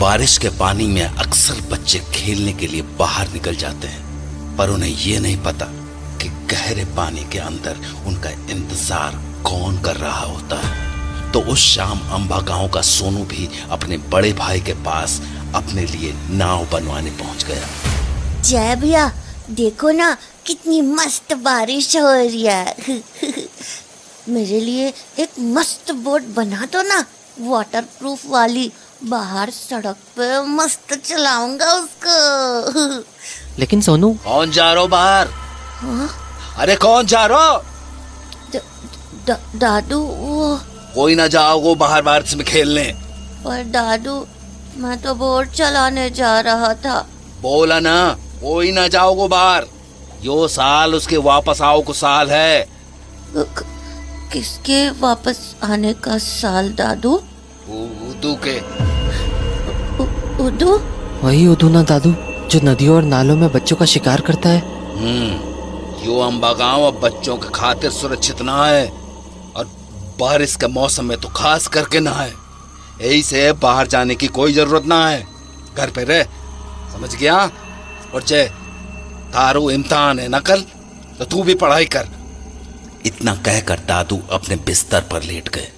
बारिश के पानी में अक्सर बच्चे खेलने के लिए बाहर निकल जाते हैं, पर उन्हें ये नहीं पता कि गहरे पानी के अंदर उनका इंतजार कौन कर रहा होता है। तो उस शाम अंबा गांव का सोनू भी अपने बड़े भाई के पास अपने लिए नाव बनवाने पहुंच गया। जय भैया, देखो ना कितनी मस्त बारिश हो रही है। मेरे लिए एक मस्त बोट बना दो ना, वाटरप्रूफ वाली। बाहर सड़क पे मस्त चलाऊंगा उसको। लेकिन सोनू, कौन जा रहा हो बाहर? हाँ? अरे कौन जा रहा हो? दादू। वो कोई ना जाओ बाहर बारिश में खेलने। पर दादू, मैं तो बोट चलाने जा रहा था। बोला ना कोई ना जाओ बाहर। यो साल उसके वापस आओ को साल है। किसके वापस आने का साल दादू? उदू के। उदू? वही उदू ना दादू, जो नदियों और नालों में बच्चों का शिकार करता है। यो अंबा गांव अब बच्चों के खातिर सुरक्षित ना है, और बारिश के मौसम में तो खास करके ना है। यही से बाहर जाने की कोई जरूरत ना है, घर पे रह, समझ गया? और जय, तारू इम्तिहान है ना कल, तो तू भी पढ़ाई कर। इतना कहकर दादू अपने बिस्तर पर लेट गए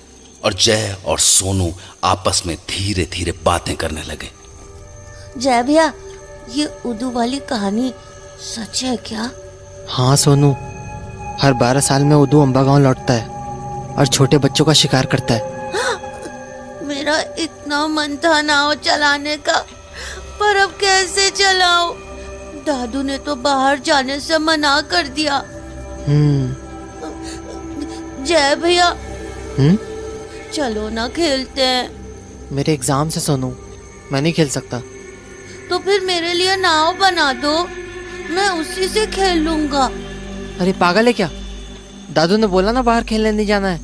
और जय और सोनू आपस में धीरे धीरे बातें करने लगे। जय भैया, ये उदू वाली कहानी सच है क्या? हाँ सोनू, हर 12 साल में उदू अंबा गांव लौटता है और छोटे बच्चों का शिकार करता है। मेरा इतना मन था नाव चलाने का, पर अब कैसे चलाऊं? दादू ने तो बाहर जाने से मना कर दिया। जय भैया, चलो ना खेलते हैं। मेरे एग्जाम से सोनू, मैं नहीं खेल सकता। तो फिर मेरे लिए नाव बना दो, मैं उसी से खेल लूंगा। अरे पागल है क्या? दादू ने बोला ना बाहर खेलने नहीं जाना है।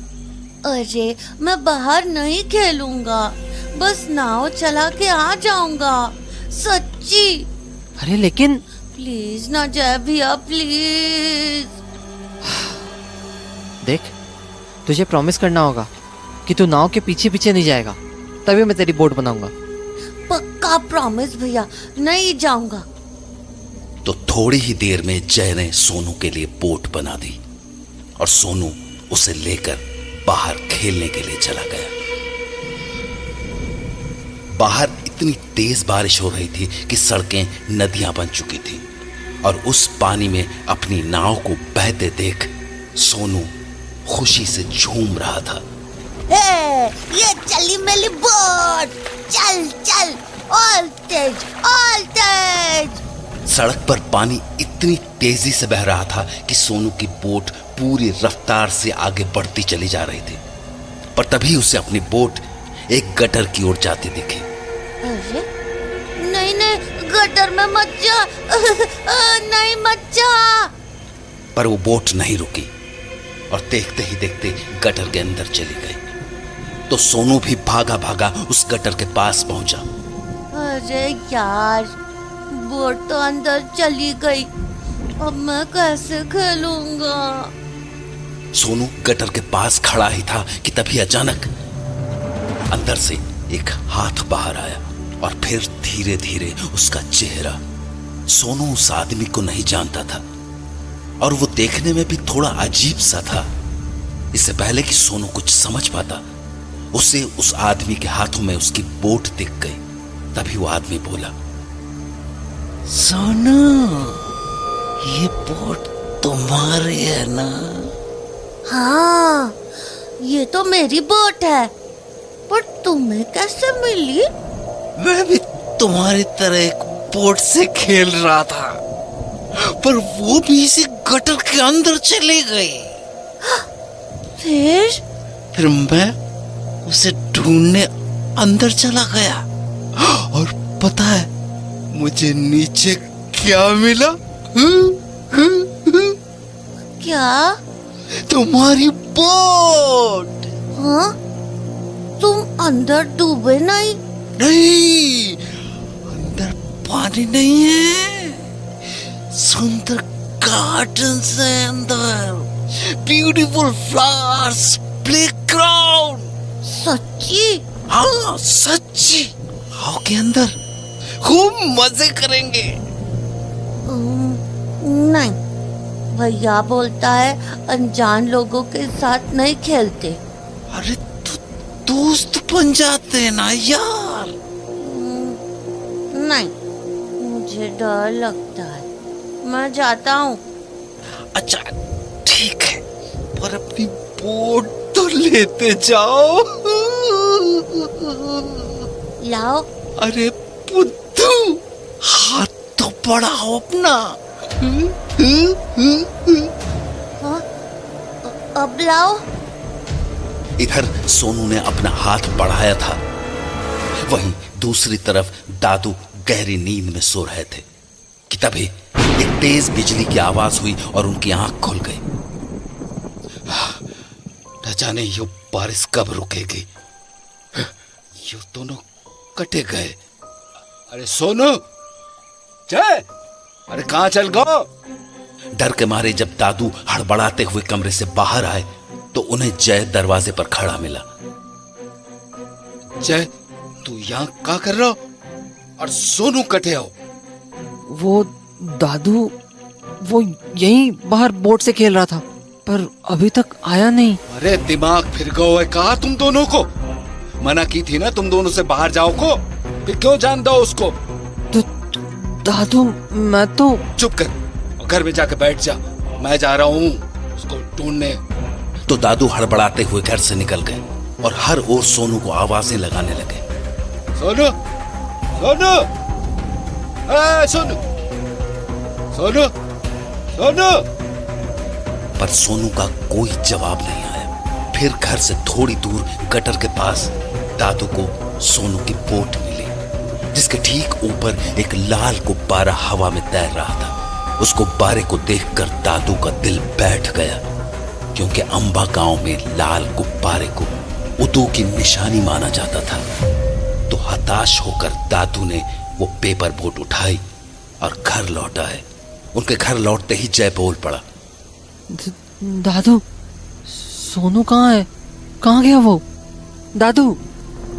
अरे मैं बाहर नहीं खेलूंगा, बस नाव चला के आ जाऊंगा, सच्ची। अरे लेकिन प्लीज ना जय भैया, प्लीज। देख, तुझे प्रॉमिस करना होगा कि तू नाव के पीछे पीछे नहीं जाएगा, तभी मैं तेरी बोट बनाऊंगा। पक्का प्रॉमिस भैया, नहीं जाऊंगा। तो थोड़ी ही देर में जय ने सोनू के लिए बोट बना दी और सोनू उसे लेकर बाहर खेलने के लिए चला गया। बाहर इतनी तेज बारिश हो रही थी कि सड़कें नदियां बन चुकी थी, और उस पानी में अपनी नाव को बहते देख सोनू खुशी से झूम रहा था। ये चली मेरी बोट, चल चल, ऑल तेज, ऑल तेज। सड़क पर पानी इतनी तेजी से बह रहा था कि सोनू की बोट पूरी रफ्तार से आगे बढ़ती चली जा रही थी, पर तभी उसे अपनी बोट एक गटर की ओर जाती दिखी। अरे नहीं नहीं, गटर में मत जा। नहीं मत जा। पर वो बोट नहीं रुकी और देखते ही देखते गटर के अंदर चली गई। तो सोनू भी भागा भागा उस गटर के पास पहुंचा। अरे यार, बोट तो अंदर चली गई, अब मैं कैसे खेलूंगा? सोनू गटर के पास खड़ा ही था कि तभी अचानक अंदर से एक हाथ बाहर आया और फिर धीरे धीरे उसका चेहरा। सोनू उस आदमी को नहीं जानता था और वो देखने में भी थोड़ा अजीब सा था। इससे पहले कि सोनू कुछ समझ पाता, उसे उस आदमी के हाथों में उसकी बोट दिख गई। तभी वो आदमी बोला, सोनू, ये बोट तुम्हारी है ना? हाँ, ये तो मेरी बोट है, पर तुम्हें कैसे मिली? मैं भी तुम्हारी तरह एक बोट से खेल रहा था, पर वो भी इसी गटर के अंदर चली गई। फिर मैं उसे ढूंढने अंदर चला गया, और पता है मुझे नीचे क्या मिला? क्या? तुम्हारी बोट। हाँ? तुम अंदर डूबे नहीं? नहीं, अंदर पानी नहीं है, सुंदर गार्डन है अंदर, ब्यूटीफुल फ्लावर्स, प्लेग्राउंड। सच्ची? हाँ सच्ची। गांव के अंदर खूब मजे करेंगे। नहीं, भैया बोलता है अनजान लोगों के साथ नहीं खेलते। अरे तो दोस्त बन जाते हैं ना यार। नहीं, मुझे डर लगता है, मैं जाता हूँ। अच्छा ठीक है, पर अपनी बोट तो लेते जाओ। लाओ। अरे बुद्धू, हाथ तो बढ़ाओ अपना। हाँ? अब लाओ। इधर सोनू ने अपना हाथ बढ़ाया था, वहीं दूसरी तरफ दादू गहरी नींद में सो रहे थे कि तभी एक तेज बिजली की आवाज हुई और उनकी आंख खुल गई। न जाने ये बारिश कब रुकेगी। ये दोनों कटे गए। अरे सोनू, जय, अरे कहां चल गो? डर के मारे जब दादू हड़बड़ाते हुए कमरे से बाहर आए तो उन्हें जय दरवाजे पर खड़ा मिला। जय, तू यहां क्या कर रहा हो? और सोनू कटे हो? वो दादू, वो यहीं बाहर बोट से खेल रहा था, पर अभी तक आया नहीं। अरे दिमाग फिर गया है कहा तुम दोनों को? मना की थी ना तुम दोनों से बाहर जाओ को, फिर क्यों जान दो उसको? तो दादू, मैं तो... चुप कर और घर में जाकर बैठ जा, मैं जा रहा हूँ उसको ढूंढने। तो दादू हड़बड़ाते हुए घर से निकल गए और हर ओर सोनू को आवाजें लगाने लगे। सोनू, सोनू, सोनू, सोनू, सोनू। पर सोनू का कोई जवाब नहीं आया। फिर घर से थोड़ी दूर गटर के पास दादू को सोनू की बोट मिली, जिसके ठीक ऊपर एक लाल गुब्बारा हवा में तैर रहा था। उस गुब्बारे को देखकर दादू का दिल बैठ गया, क्योंकि अंबा गांव में लाल गुब्बारे को उदू की निशानी माना जाता था। तो हताश होकर दादू ने वो पेपर बोट उठाई और घर लौट आए। उनके घर लौटते ही जय बोल पड़ा, दादू, सोनू कहाँ है? कहाँ गया वो? दादू।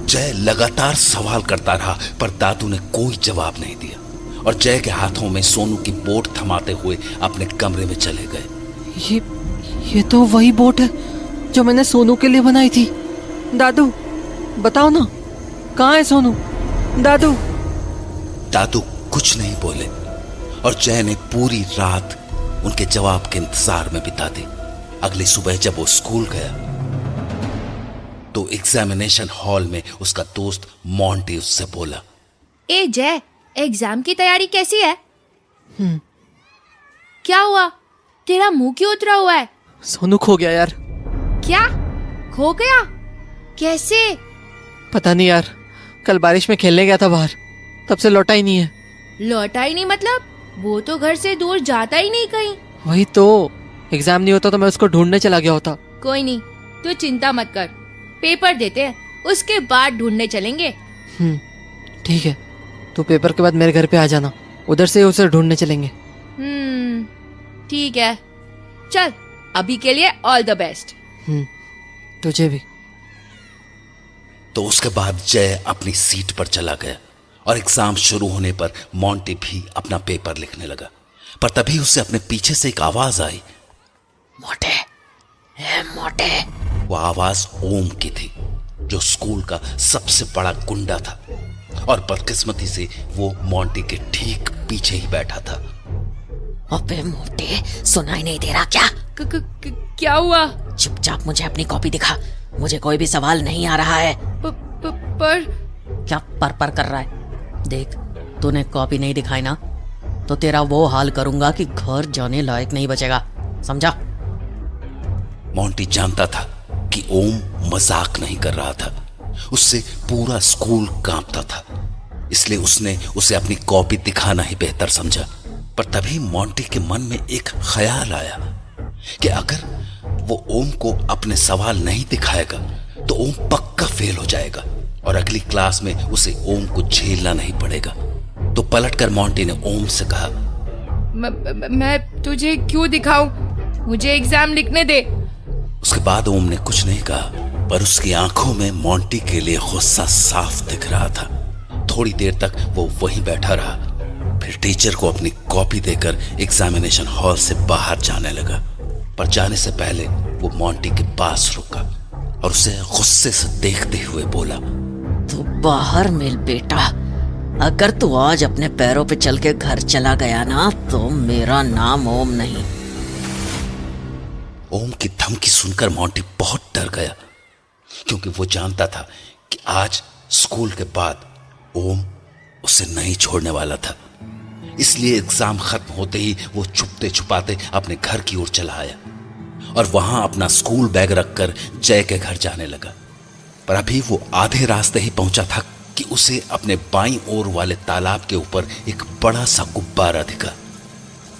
जय लगातार सवाल करता रहा, पर दादू ने कोई जवाब नहीं दिया और जय के हाथों में सोनू की बोट थमाते हुए अपने कमरे में चले गए। ये तो वही बोट है जो मैंने सोनू के लिए बनाई थी। दादू, बताओ ना, कहाँ है सोनू? दादू। दादू कुछ नहीं बोले और जय ने पूरी रात उनके जवाब के इंतजार में बिता दी। अगली सुबह जब वो स्कूल गया तो एग्जामिनेशन हॉल में उसका दोस्त मोंटी उससे बोला, ए जय, एग्जाम की तैयारी कैसी है? क्या हुआ? तेरा मुंह क्यों उतरा हुआ है? सोनू खो गया यार। क्या? खो गया? कैसे? पता नहीं यार, कल बारिश में खेलने गया था बाहर, तब से लौटा ही नहीं है। लौटा ही नहीं मतलब? वो तो घर से दूर जाता ही नहीं कहीं। वही तो, एग्जाम नहीं होता तो मैं उसको ढूंढने चला गया होता। कोई नहीं, तू चिंता मत कर, पेपर देते हैं उसके बाद ढूंढने चलेंगे। ठीक है, तो पेपर के बाद मेरे घर पे आ जाना, उधर से उसे ढूंढने चलेंगे। ठीक है, चल अभी के लिए ऑल द बेस्ट। तुझे भी। तो उसके बाद जय अपनी सीट पर चला गया और एग्जाम शुरू होने पर मोंटी भी अपना पेपर लिखने लगा। पर तभी उससे अपने पीछे से एक आवाज आई, मोटे, मोटे। वो आवाज ओम की थी, जो स्कूल का सबसे बड़ा गुंडा था और बदकिस्मती से वो मोंटी के ठीक पीछे ही बैठा था। अबे मोटे, सुनाई नहीं दे रहा क्या? क्या हुआ? चुपचाप मुझे अपनी कॉपी दिखा, मुझे कोई भी सवाल नहीं आ रहा है। पर क्या पर कर रहा है? देख, तूने कॉपी नहीं दिखाई ना, तो तेरा वो हाल करूंगा कि घर जाने लायक नहीं बचेगा, समझा? मोंटी जानता था कि ओम मजाक नहीं कर रहा था, उससे पूरा स्कूल कांपता था, इसलिए उसने उसे अपनी कॉपी दिखाना ही बेहतर समझा। पर तभी मोंटी के मन में एक ख्याल आया कि अगर वो ओम को अपने सवाल नहीं दिखाएगा तो ओम पक्का फेल हो जाएगा और अगली क्लास में उसे ओम को झेलना नहीं पड़ेगा। तो पलटकर मोंटी ने ओम से कहा, मैं तुझे क्यों दिखाऊं? मुझे एग्जाम लिखने दे। उसके बाद ओम ने कुछ नहीं कहा, पर उसकी आंखों में मोंटी के लिए गुस्सा साफ दिख रहा था। थोड़ी देर तक वो वहीं बैठा रहा। फिर टीचर को अपनी कॉपी देकर एग्जामिनेशन हॉल से बाहर जाने लगा। पर जाने से पहले वो मोंटी के पास रुका और उसे गुस्से से देखते हुए बोला, तू बाहर मिल बेटा। अगर तू आज अपने पैरों पे चल के घर चला गया ना तो मेरा नाम ओम नहीं। ओम की धमकी सुनकर मोंटी बहुत डर गया, क्योंकि वो जानता था कि आज स्कूल के बाद ओम उसे नहीं छोड़ने वाला था। इसलिए एग्जाम खत्म होते ही वो छुपते छुपाते अपने घर की ओर चला आया और वहां अपना स्कूल बैग रखकर जय के घर जाने लगा। पर अभी वो आधे रास्ते ही पहुंचा था कि उसे अपने बाईं ओर वाले तालाब के ऊपर एक बड़ा सा गुब्बारा दिखा।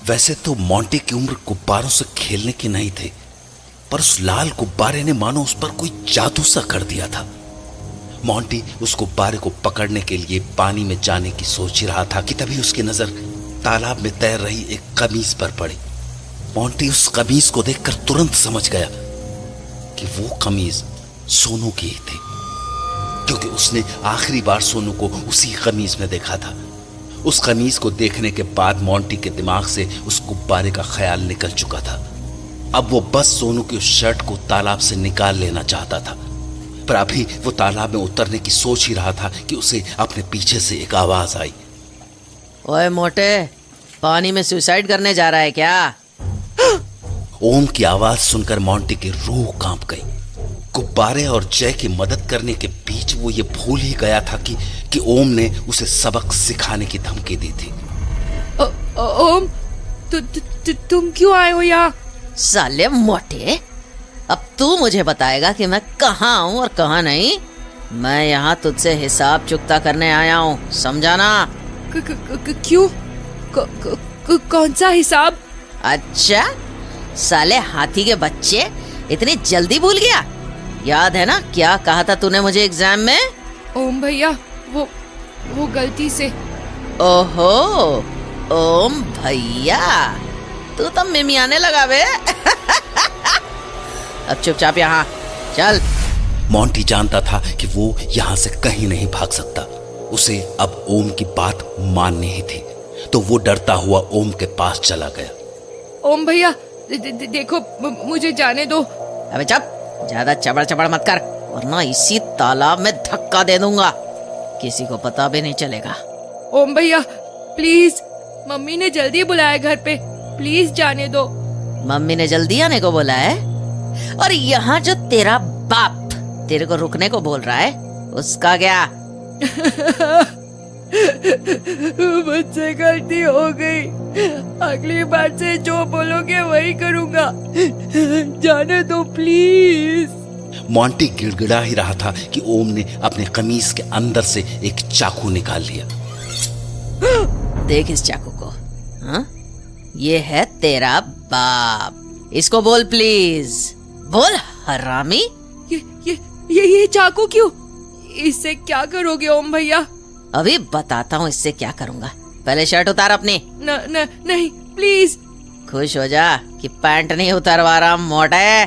वैसे तो मोंटी की उम्र गुब्बारों से खेलने की नहीं थी, पर उस लाल गुब्बारे ने मानो उस पर कोई जादू सा कर दिया था। मोंटी उस गुब्बारे को पकड़ने के लिए पानी में जाने की सोच ही रहा था कि तभी उसकी नजर तालाब में तैर रही एक कमीज पर पड़ी। मोंटी उस कमीज को देखकर तुरंत समझ गया कि वो कमीज सोनू की ही थी, क्योंकि उसने आखिरी बार सोनू को उसी कमीज में देखा था। उस कमीज को देखने के बाद मोंटी के दिमाग से उस गुब्बारे का ख्याल निकल चुका था। अब वो बस सोनू की उस शर्ट को तालाब से निकाल लेना चाहता था। पर अभी वो तालाब में उतरने की सोच ही रहा था कि उसे अपने पीछे से एक आवाज आई, ओए मोटे, पानी में सुसाइड करने जा रहा है क्या? ओम की आवाज सुनकर मोंटी की रूह कांप गई। गुब्बारे और जय की मदद करने के बीच वो ये भूल ही गया था कि ओम ने उसे सबक सिखाने की धमकी दी थी। ओम, तुम क्यों आए हो यहाँ? साले मोटे, अब तू मुझे बताएगा कि मैं कहाँ हूँ और कहाँ नहीं। मैं यहाँ तुझसे हिसाब चुकता करने आया हूँ, समझा ना? क्यों? कौन सा हिसाब? अच्छा, साले हाथी के बच्चे, इतनी जल्दी भूल गया? याद है ना क्या कहा था तूने मुझे एग्जाम में? ओम भैया, वो गलती से। ओहो, ओम भैया, तू तो मिमियाने लगा बे। अब चुपचाप यहाँ चल। मोंटी जानता था कि वो यहाँ से कहीं नहीं भाग सकता। उसे अब ओम की बात माननी ही थी, तो वो डरता हुआ ओम के पास चला गया। ओम भैया, देखो, मुझे जाने दो। अबे चुप, ज्यादा चबड़ चबड़ मत कर, वरना इसी तालाब में धक्का दे दूंगा, किसी को पता भी नहीं चलेगा। ओम भैया प्लीज, मम्मी ने जल्दी बुलाया घर पे, प्लीज जाने दो। मम्मी ने जल्दी आने को बोला है? और यहाँ जो तेरा बाप तेरे को रुकने को बोल रहा है, उसका क्या? मुझसे गलती हो गई, अगली बार से जो बोलोगे वही करूँगा, जाने दो प्लीज। मोंटी गिड़गिड़ा ही रहा था कि ओम ने अपने कमीज के अंदर से एक चाकू निकाल लिया। देख इस चाकू को, हाँ? ये है तेरा बाप, इसको बोल प्लीज, बोल हरामी। ये चाकू क्यों? इससे क्या करोगे ओम भैया? अभी बताता हूँ इससे क्या करूँगा, पहले शर्ट उतार अपनी। नहीं प्लीज। खुश हो जा कि पैंट नहीं उतरवा रहा मोटे,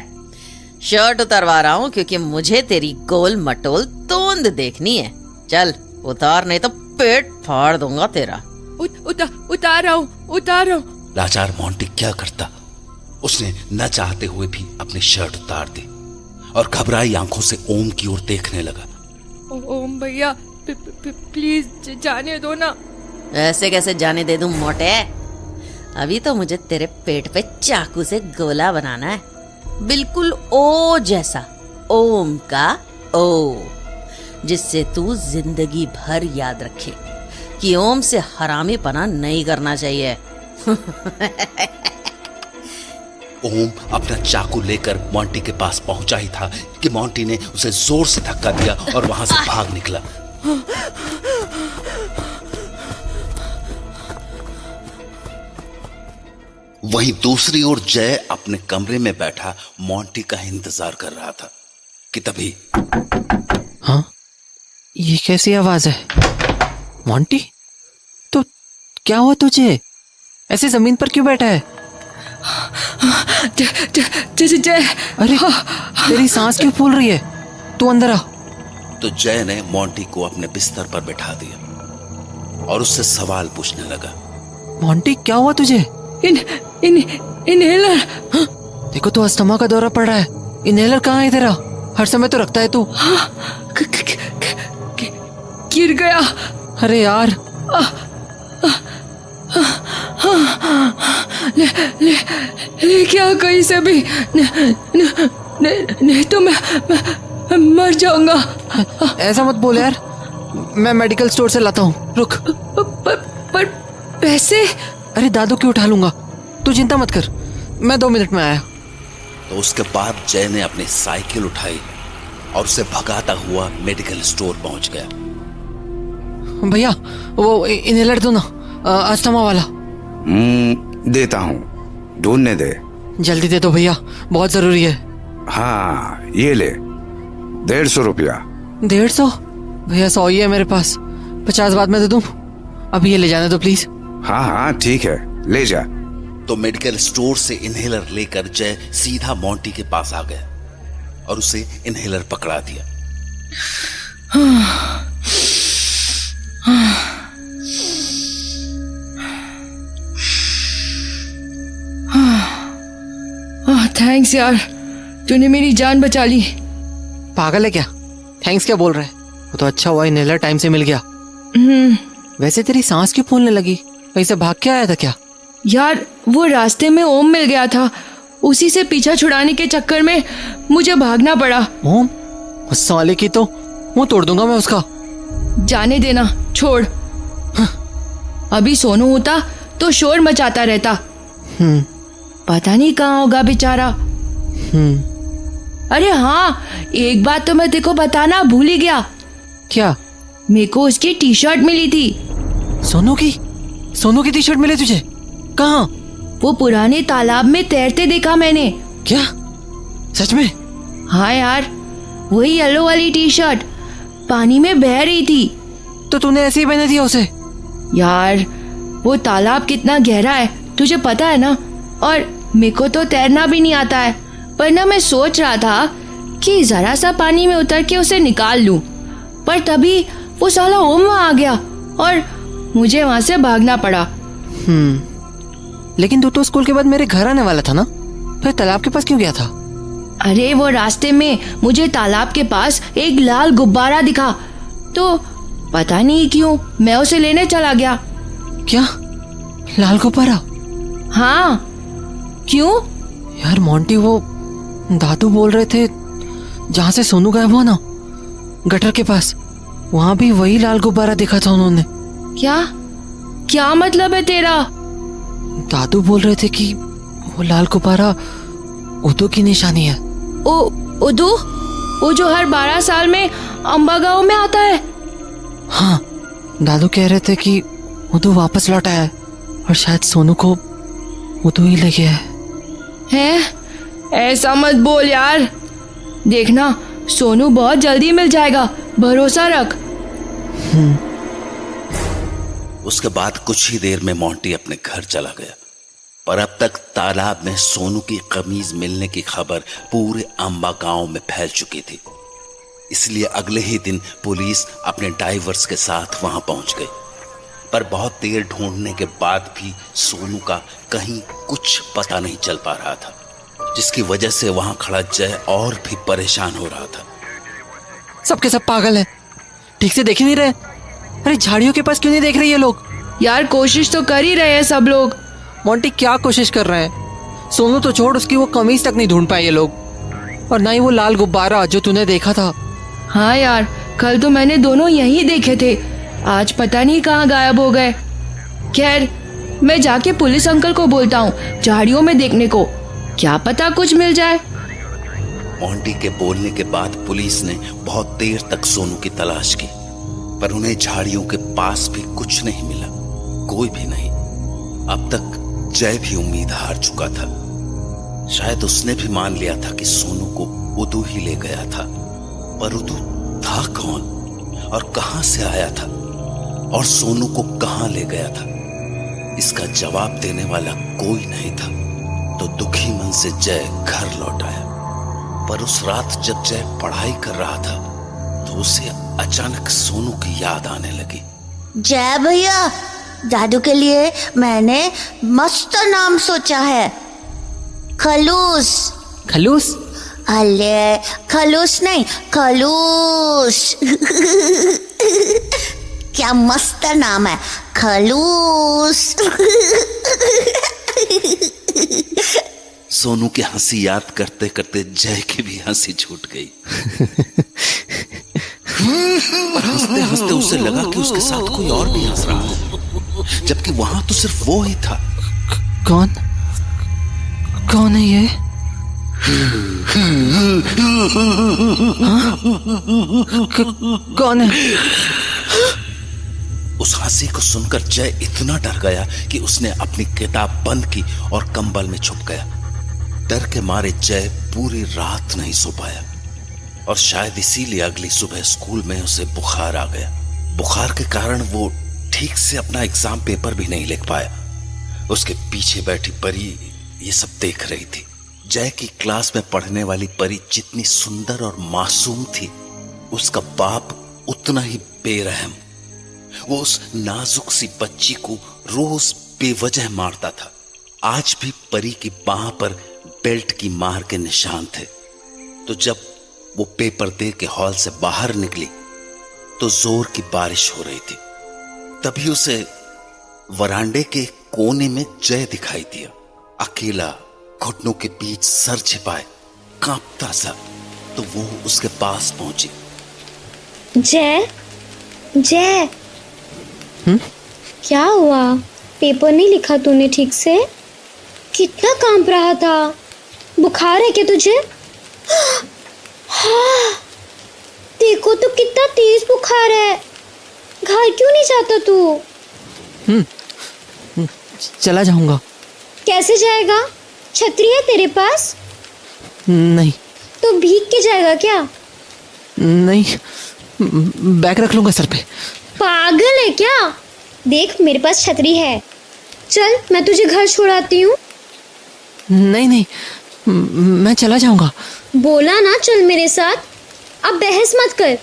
शर्ट उतरवा रहा हूँ, क्योंकि मुझे तेरी गोल मटोल तोंद देखनी है। चल उतार, नहीं तो पेट फाड़ दूंगा तेरा। उतार रहा हूँ। लाचार मोंटी क्या करता। उसने न चाहते हुए भी अपनी शर्ट उतार दी और घबराई आंखों से ओम की ओर देखने लगा। ओम भैया प्लीज जाने दो ना। ऐसे कैसे जाने दे दूं मोटे? अभी तो मुझे तेरे पेट पे चाकू से गोला बनाना है, बिल्कुल ओ जैसा, ओम का ओ, जिससे तू जिंदगी भर याद रखे कि ओम से हरामीपना नहीं करना चाहिए। ओम अपना चाकू लेकर मोंटी के पास पहुंचा ही था कि मोंटी ने उसे जोर से धक्का दिया और वहां से भाग निकला। वहीं दूसरी ओर जय अपने कमरे में बैठा मोंटी का इंतजार कर रहा था कि तभी, हाँ, ये कैसी आवाज है? मोंटी, तो क्या हुआ तुझे? ऐसे जमीन पर क्यों बैठा है? जय, अरे तेरी सांस क्यों फूल रही है? तू अंदर आ। तो जय ने मोंटी को अपने बिस्तर पर बैठा दिया और उससे सवाल पूछने लगा। मोंटी क्या हुआ तुझे? इनहेलर। हाँ? देखो तो अस्थमा का दौरा पड़ रहा है। इनहेलर कहाँ है तेरा? हर समय तो रखता है तू। गिर गया। अरे यार, ले क्या कहीं से भी, नहीं तो मैं मर जाऊंगा। ऐसा मत बोल यार, मैं मेडिकल स्टोर से लाता हूँ, रुक। पर पैसे? अरे दादू की उठा लूंगा, तू चिंता मत कर, मैं 2 मिनट में आया। तो उसके बाद जय ने अपनी साइकिल उठाई और उसे भगाता हुआ मेडिकल स्टोर पहुंच गया। भैया वो इनहेलर दो ना, अस्थमा वाला। देता हूँ, ढूंढने दे। जल्दी दे दो भैया, बहुत जरूरी है। हाँ ये ले, 150 रुपया। 150? भैया 100 ही है मेरे पास, 50 बाद में दे दूं। अभी ये ले जाने दो प्लीज। हाँ हाँ ठीक है, ले जा। तो मेडिकल स्टोर से इनहेलर लेकर जय सीधा मोंटी के पास आ गया और उसे इनहेलर पकड़ा दिया। थैंक्स यार, तूने मेरी जान बचा ली। पागल है क्या? थैंक्स क्या बोल रहा है? वो तो अच्छा हुआ इनहेलर टाइम से मिल गया। वैसे तेरी सांस क्यों फूलने लगी? कहीं से भाग के आया था क्या? यार वो रास्ते में ओम मिल गया था, उसी से पीछा छुड़ाने के चक्कर में मुझे भागना पड़ा। ओम? उस साले की तो मुंह तोड़ दूंगा मैं उसका। जाने देना, छोड़। अभी सोनू होता तो शोर मचाता रहता। पता नहीं कहाँ होगा बेचारा। अरे हाँ, एक बात तो मैं तेरे को बताना भूल ही गया। क्या? मेरे को उसकी टी शर्ट मिली थी। सोनू की टी शर्ट मिली तुझे? कहाँ? वो पुराने तालाब में तैरते देखा मैंने। क्या सच में? हाँ यार, वही येलो वाली टी शर्ट पानी में बह रही थी। तो तूने ऐसे ही पहने दिया उसे? यार वो तालाब कितना गहरा है तुझे पता है ना, और मेरे को तो तैरना भी नहीं आता है, पर ना मैं सोच रहा था कि जरा सा पानी में उतर के उसे निकाल लूं, पर तभी वो साला ओम वहां आ गया और मुझे वहां से भागना पड़ा। लेकिन तू तो स्कूल के बाद मेरे घर आने वाला था ना, फिर तालाब के पास क्यों गया था? अरे वो रास्ते में मुझे तालाब के पास एक लाल गुब्बारा दिखा, तो पता नहीं क्यों मैं उसे लेने चला गया। क्या? लाल गुब्बारा? हाँ, क्यों? यार मोंटी, वो दादू बोल रहे थे जहाँ से सोनू गायब हुआ ना, गटर के पास, वहां भी वही लाल गुब्बारा देखा था उन्होंने। क्या मतलब है तेरा? दादू बोल रहे थे कि वो लाल गुब्बारा उदू की निशानी है। उदू? वो जो हर 12 साल में अम्बा गांव में आता है? हाँ, दादू कह रहे थे कि उदू वापस लौट आया है और शायद सोनू को उदू ही ले गया है। ऐसा मत बोल यार, देखना सोनू बहुत जल्दी मिल जाएगा, भरोसा रख। उसके बाद कुछ ही देर में मोंटी अपने घर चला गया, पर अब तक तालाब में सोनू की कमीज मिलने की खबर पूरे अम्बा गांव में फैल चुकी थी। इसलिए अगले ही दिन पुलिस अपने डाइवर्स के साथ वहां पहुंच गई, पर बहुत देर ढूंढने के बाद भी सोनू का कहीं कुछ पता नहीं चल पा रहा था, जिसकी वजह से वहां खड़ा जय और भी परेशान हो रहा था। सबके सब पागल है, ठीक से देख ही नहीं रहे। अरे झाड़ियों के पास क्यों नहीं देख रहे ये लोग? यार कोशिश तो कर ही रहे हैं सब लोग। मोंटी क्या कोशिश कर रहे हैं? सोनू तो छोड़, उसकी वो कमीज तक नहीं ढूंढ पाए ये लोग, और ना ही वो लाल गुब्बारा जो तूने देखा था। हाँ यार, कल तो मैंने दोनों यहीं देखे थे, आज पता नहीं कहाँ गायब हो गए। खैर, मैं जाके पुलिस अंकल को बोलता हूँ झाड़ियों में देखने को, क्या पता कुछ मिल जाए। मोंटी के बोलने के बाद पुलिस ने बहुत देर तक सोनू की तलाश की, पर उन्हें झाड़ियों के पास भी कुछ नहीं मिला, कोई भी नहीं। अब तक जय भी उम्मीद हार चुका था। शायद उसने भी मान लिया था कि सोनू को उदू ही ले गया था, पर उदू था कौन और कहां से आया था और सोनू को कहां ले गया था, इसका जवाब देने वाला कोई नहीं था। तो दुखी मन से जय घर लौट आया, पर उस रात जब जय पढ़ाई कर रहा था तो उसे अचानक सोनू की याद आने लगी। जय भैया, दादू के लिए मैंने मस्त नाम सोचा है, खलूस। खलूस? अले खलूस नहीं, खलूस। क्या मस्त नाम है, खलूस। सोनू की हंसी याद करते करते जय की भी हंसी छूट गई। और हंसते हंसते उसे लगा कि उसके साथ कोई और भी हंस रहा है, जबकि वहां तो सिर्फ वो ही था। कौन कौन है ये? कौन है? उस हंसी को सुनकर जय इतना डर गया कि उसने अपनी किताब बंद की और कंबल में छुप गया। डर के मारे जय पूरी रात नहीं सो पाया और शायद इसीलिए अगली सुबह स्कूल में उसे बुखार आ गया। बुखार के कारण वो ठीक से अपना एग्जाम पेपर भी नहीं लिख पाया। उसके पीछे बैठी परी ये सब देख रही थी। जय की क्लास में पढ़ने वाली परी जितनी सुंदर और मासूम थी, उसका बाप उतना ही बेरहम। वो उस नाजुक सी बच्ची को रोज बेवजह मारता था। आज भी परी की बाह पर बेल्ट की मार के निशान थे। तो जब वो पेपर दे के हॉल से बाहर निकली तो जोर की बारिश हो रही थी। तभी उसे वरांडे के कोने में जय दिखाई दिया, अकेला, घुटनों के बीच सर छिपाए, कांपता सा। तो वो उसके पास पहुंची। जय, जय, क्या हुआ? पेपर नहीं लिखा तूने ठीक से? कितना कांप रहा था। बुखार है क्या तुझे? हाँ, देखो तो कितना तेज बुखार है। घर क्यों नहीं जाता तू? चला जाऊंगा। कैसे जाएगा? छतरी है तेरे पास? नहीं। तो भीग के जाएगा क्या? नहीं, बैग रख लूंगा सर पे। पागल है क्या? देख, मेरे पास छतरी है। चल, मैं तुझे घर छोड़ाती हूँ। नहीं नहीं, मैं चला जाऊंगा। बोला ना चल मेरे साथ, अब बहस मत कर।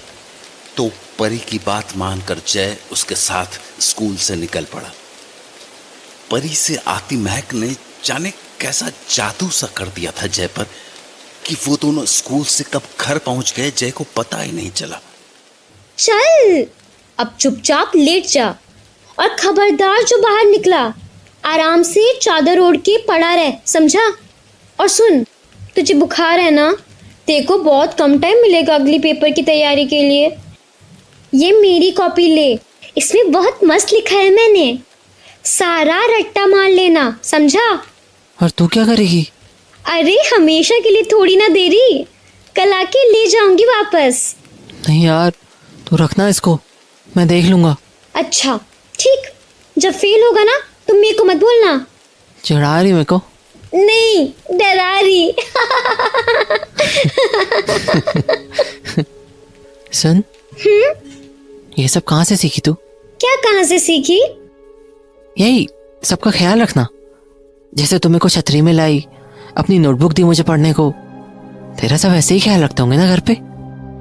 तो परी की बात मानकर जय उसके साथ स्कूल से निकल पड़ा। परी से आती महक ने जाने कैसा जादू सा कर दिया था जय पर कि वो दोनों स्कूल से कब घर पहुंच गए जय को पता ही नहीं चला। चल, अब चुपचाप लेट जा और खबरदार जो बाहर निकला आराम से चादर ओढ़ के पड़ा रह, समझा? और सुन, तुझे बुखार है ना, तेरे को बहुत कम टाइम मिलेगा अगली पेपर की तैयारी के लिए। ये मेरी कॉपी ले, इसमें बहुत मस्त लिखा है मैंने। सारा रट्टा मार लेना, समझा? और तू क्या करेगी? अरे हमेशा के लिए थोड़ी ना दे रही, कल आके ले जाऊंगी वापस। नहीं यार, तू रखना इसको, मैं देख लूंगा। अच्छा ठीक, जब फेल होगा ना तुम मेरे को मत बोलना। चिढ़ा रही मेरे को? नहीं, डरा रही। सुन, ये सब कहाँ से सीखी तू? क्या कहाँ से सीखी? यही सबका ख्याल रखना। जैसे तुम्हें को छतरी में लाई, अपनी नोटबुक दी मुझे पढ़ने को, तेरा सब ऐसे ही ख्याल रखते होंगे ना घर पे?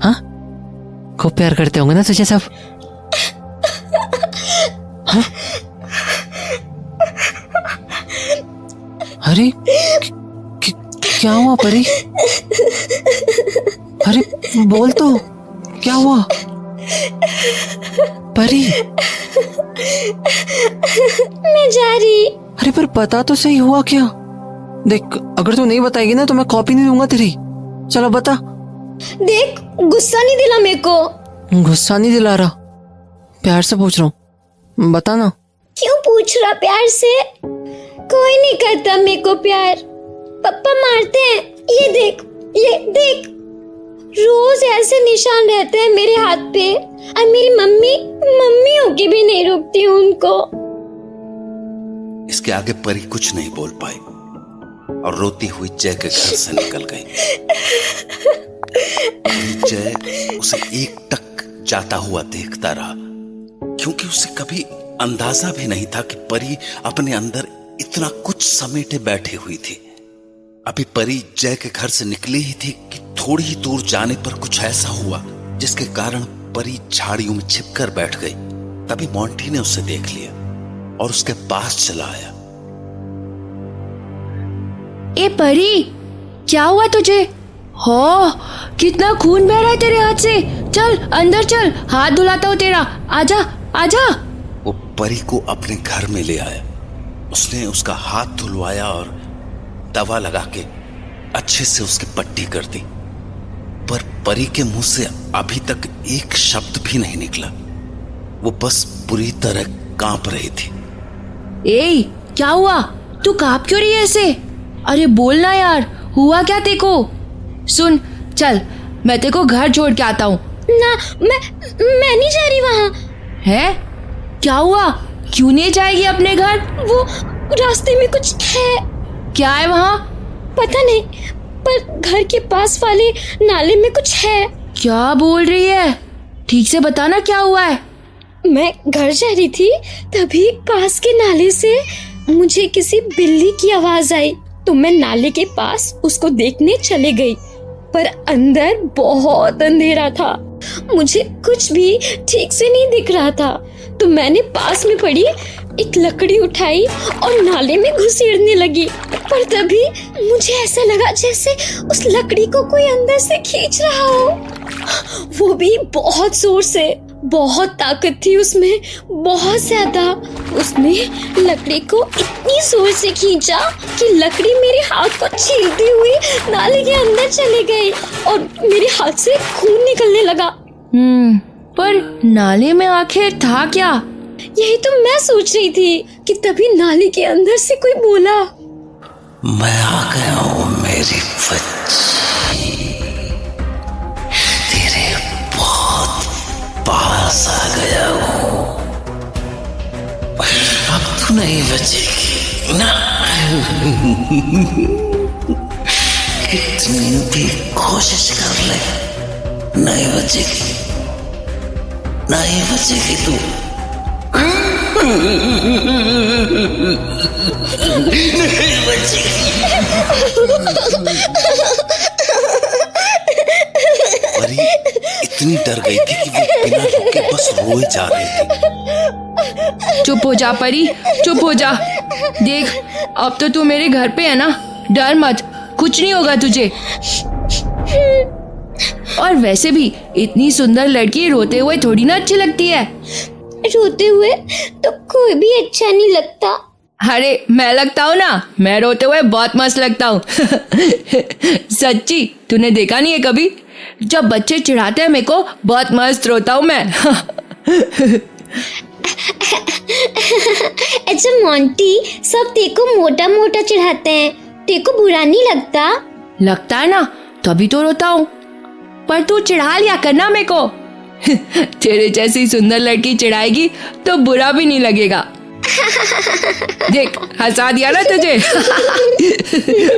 हाँ, खूब प्यार करते होंगे ना तुझे सब? हाँ? अरे क्या हुआ परी? अरे बोल तो, क्या हुआ परी? मैं जा रही। अरे पर बता तो सही, हुआ क्या? देख, अगर तू नहीं बताएगी ना तो मैं कॉपी नहीं दूंगा तेरी। चलो बता। देख, गुस्सा नहीं दिला मेरे को। गुस्सा नहीं दिला रहा, प्यार से पूछ रहा हूँ, बता ना। क्यों पूछ रहा प्यार से? कोई नहीं करता मेरे को प्यार, पापा मारते हैं। ये देख, ये देख, रोज ऐसे निशान रहते हैं मेरे हाथ पे, और मेरी मम्मी होके भी नहीं रोकती हूँ उनको। इसके आगे परी कुछ नहीं बोल पाई और रोती हुई जय के घर से निकल गई। जय उसे एकटक जाता हुआ देखता रहा, क्योंकि उसे कभी अंदाजा भी नहीं था कि परी अपने अंदर इतना कुछ समेटे बैठी हुई थी। अभी परी जय के घर से निकली ही थी कि थोड़ी ही दूर जाने पर कुछ ऐसा हुआ जिसके कारण परी झाड़ियों में छिपकर बैठ गई। तभी मोंटी ने उसे देख लिया और उसके पास चला आया। ए परी, क्या हुआ तुझे? हो, कितना खून बह रहा है तेरे हाथ से। चल अंदर चल, हाथ धुलाता हूँ तेरा। आजा आजा। वो परी को अपने घर में ले आया। उसने उसका हाथ धुलवाया और दवा लगा के अच्छे से उसकी पट्टी कर दी, पर परी के मुंह से अभी तक एक शब्द भी नहीं निकला। वो बस बुरी तरह कांप रही थी। ए, क्या हुआ? तू कांप क्यों रही है ऐसे? अरे बोलना यार, हुआ क्या तेको? सुन, चल मैं तेको घर छोड़ के आता हूँ। ना, मैं नहीं जा रही वहाँ। है? क्या हुआ? क्यों नहीं जाएगी अपने घर? वो रास्ते में कुछ है। क्या है वहाँ? पता नहीं, पर घर के पास वाले नाले में कुछ है। क्या बोल रही है? ठीक से बताना क्या हुआ है। मैं घर जा रही थी, तभी पास के नाले से मुझे किसी बिल्ली की आवाज आई, तो मैं नाले के पास उसको देखने चले गई, पर अंदर बहुत अंधेरा था। मुझे कुछ भी ठीक से नहीं दिख रहा था, तो मैंने पास में पड़ी एक लकड़ी उठाई और नाले में घुसेड़ने लगी, पर तभी मुझे ऐसा लगा जैसे उस लकड़ी को कोई अंदर से खींच रहा हो, वो भी बहुत जोर से। बहुत ताकत थी उसमें, बहुत ज्यादा। उसने लकड़ी को इतनी जोर से खींचा कि लकड़ी मेरे हाथ को छीलती हुई नाले के अंदर चले गई और मेरे हाथ से खून निकलने लगा। पर नाले में आखिर था क्या? यही तो मैं सोच रही थी कि तभी नाले के अंदर से कोई बोला, मैं आ गया हूँ मेरी बच्ची, तेरे बहुत पास आ गया हूँ। अब तू नहीं बचेगी ना। कितनी भी कोशिश कर ले, नहीं बचेगी, नहीं बचेगी तू। नहीं बचेगी। परी इतनी डर गई थी कि वो बिना रुके बस रोए जा रही थी। चुप हो जा परी, चुप हो जा। देख, अब तो तू मेरे घर पे है ना, डर मत, कुछ नहीं होगा तुझे। और वैसे भी इतनी सुंदर लड़की रोते हुए थोड़ी ना अच्छी लगती है। रोते हुए तो कोई भी अच्छा नहीं लगता। अरे मैं लगता हूँ ना, मैं रोते हुए बहुत मस्त लगता हूँ। सच्ची, तूने देखा नहीं है कभी? जब बच्चे चिढ़ाते हैं मेरे को, बहुत मस्त रोता हूँ मैं। अच्छा मोंटी, सब तेको मोटा मोटा चिढ़ाते हैं, तेको बुरा नहीं लगता? लगता है ना, तभी तो रोता हूँ। पर तू चिढ़ा लिया करना मेरे को। तेरे जैसी सुंदर लड़की चिढ़ाएगी तो बुरा भी नहीं लगेगा। देख, हंसा दिया ना तुझे।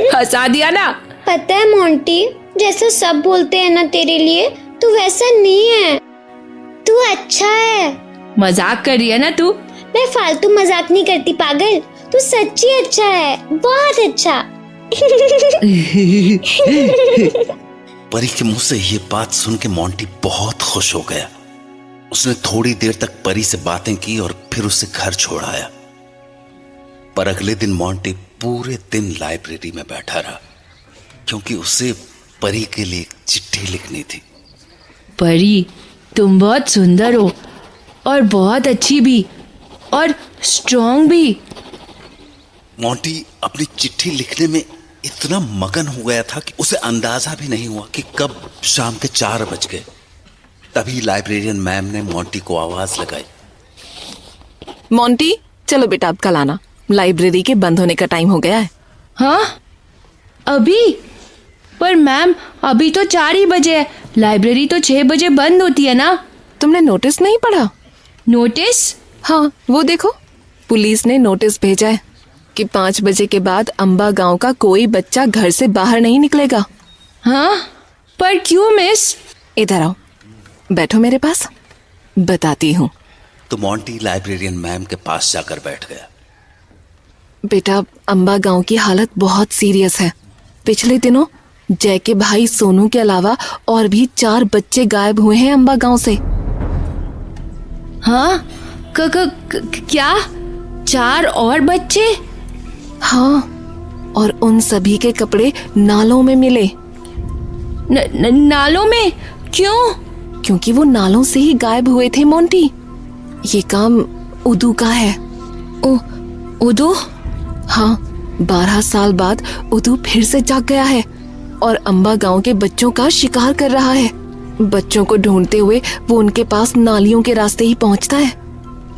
हंसा दिया ना। पता है मोंटी, जैसा सब बोलते हैं ना तेरे लिए, तू वैसा नहीं है। तू अच्छा है। मजाक कर रही है ना तू? मैं फालतू मजाक नहीं करती पागल, तू सच्ची अच्छा है, बहुत अच्छा। परी के मुंह से ये बात सुन के मोंटी बहुत खुश हो गया। उसने थोड़ी देर तक परी से बातें की और फिर उसे घर छोड़ आया। पर अगले दिन मोंटी पूरे दिन लाइब्रेरी में बैठा रहा, क्योंकि उसे परी के लिए एक चिट्ठी लिखनी थी। परी, तुम बहुत सुंदर हो और बहुत अच्छी भी और स्ट्रॉन्ग भी। मोंटी अपनी चिट्ठी लिखने में इतना मगन हो गया था कि उसे अंदाजा भी नहीं हुआ कि कब शाम के 4 बज गए। तभी लाइब्रेरियन मैम ने मोंटी को आवाज लगाई। मोंटी, चलो बेटा अब कल आना, लाइब्रेरी के बंद होने का टाइम हो गया है। हाँ, अभी? पर मैम, अभी तो 4 ही बजे है, लाइब्रेरी तो 6 बजे बंद होती है ना। तुमने नोटिस नहीं पढ़ा? नोटिस? हाँ, वो देखो, पुलिस ने नोटिस भेजा है कि 5 बजे के बाद अंबा गांव का कोई बच्चा घर से बाहर नहीं निकलेगा। हाँ, पर क्यों मिस? इधर आओ, बैठो मेरे पास, बताती हूँ। तो मोंटी लाइब्रेरियन मैम के पास जाकर बैठ गया। बेटा, अंबा गांव की हालत बहुत सीरियस है। पिछले दिनों जय के भाई सोनू के अलावा और भी 4 बच्चे गायब हुए हैं अंबा गांव से। हाँ, क्या 4 और बच्चे? हाँ, और उन सभी के कपड़े नालों में मिले। नालों में? क्यों? क्योंकि वो नालों से ही गायब हुए थे मोंटी। ये काम उदू का है। उदू? हाँ, 12 साल बाद उदू फिर से जाग गया है और अंबा गांव के बच्चों का शिकार कर रहा है। बच्चों को ढूंढते हुए वो उनके पास नालियों के रास्ते ही पहुंचता है।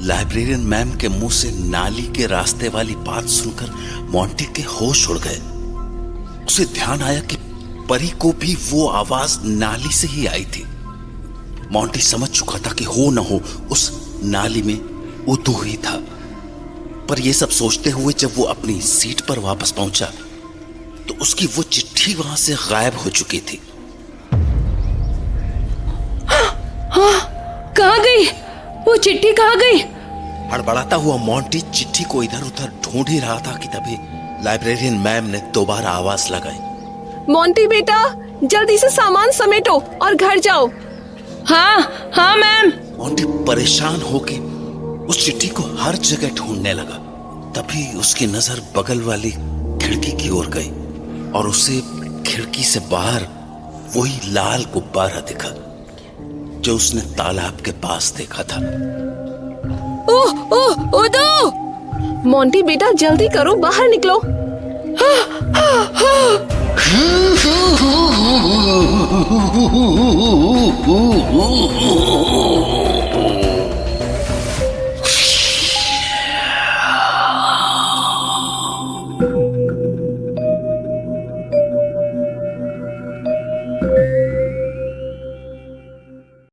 लाइब्रेरियन मैम के मुंह से नाली के रास्ते वाली बात सुनकर मोंटी के होश उड़ गए। उसे ध्यान आया कि परी को भी वो आवाज नाली से ही आई थी। मोंटी समझ चुका था कि हो न हो उस नाली में उदू ही था। पर यह सब सोचते हुए जब वो अपनी सीट पर वापस पहुंचा तो उसकी वो चिट्ठी वहां से गायब हो चुकी थी। कहाँ गई वो चिट्ठी? कहाँ गई? हड़बड़ाता हुआ मोंटी चिट्ठी को इधर उधर ढूंढ ही रहा था कि तभी लाइब्रेरियन मैम ने दोबारा आवाज लगाई। मोंटी बेटा, जल्दी से सामान समेटो और घर जाओ। हाँ मैम। मोंटी परेशान होके उस चिट्ठी को हर जगह ढूंढने लगा। तभी उसकी नजर बगल वाली खिड़की की ओर गई और उसे खिड़की से बाहर वही लाल गुब्बारा दिखा जो उसने तालाब के पास देखा था। उदू! मोंटी बेटा, जल्दी करो, बाहर निकलो।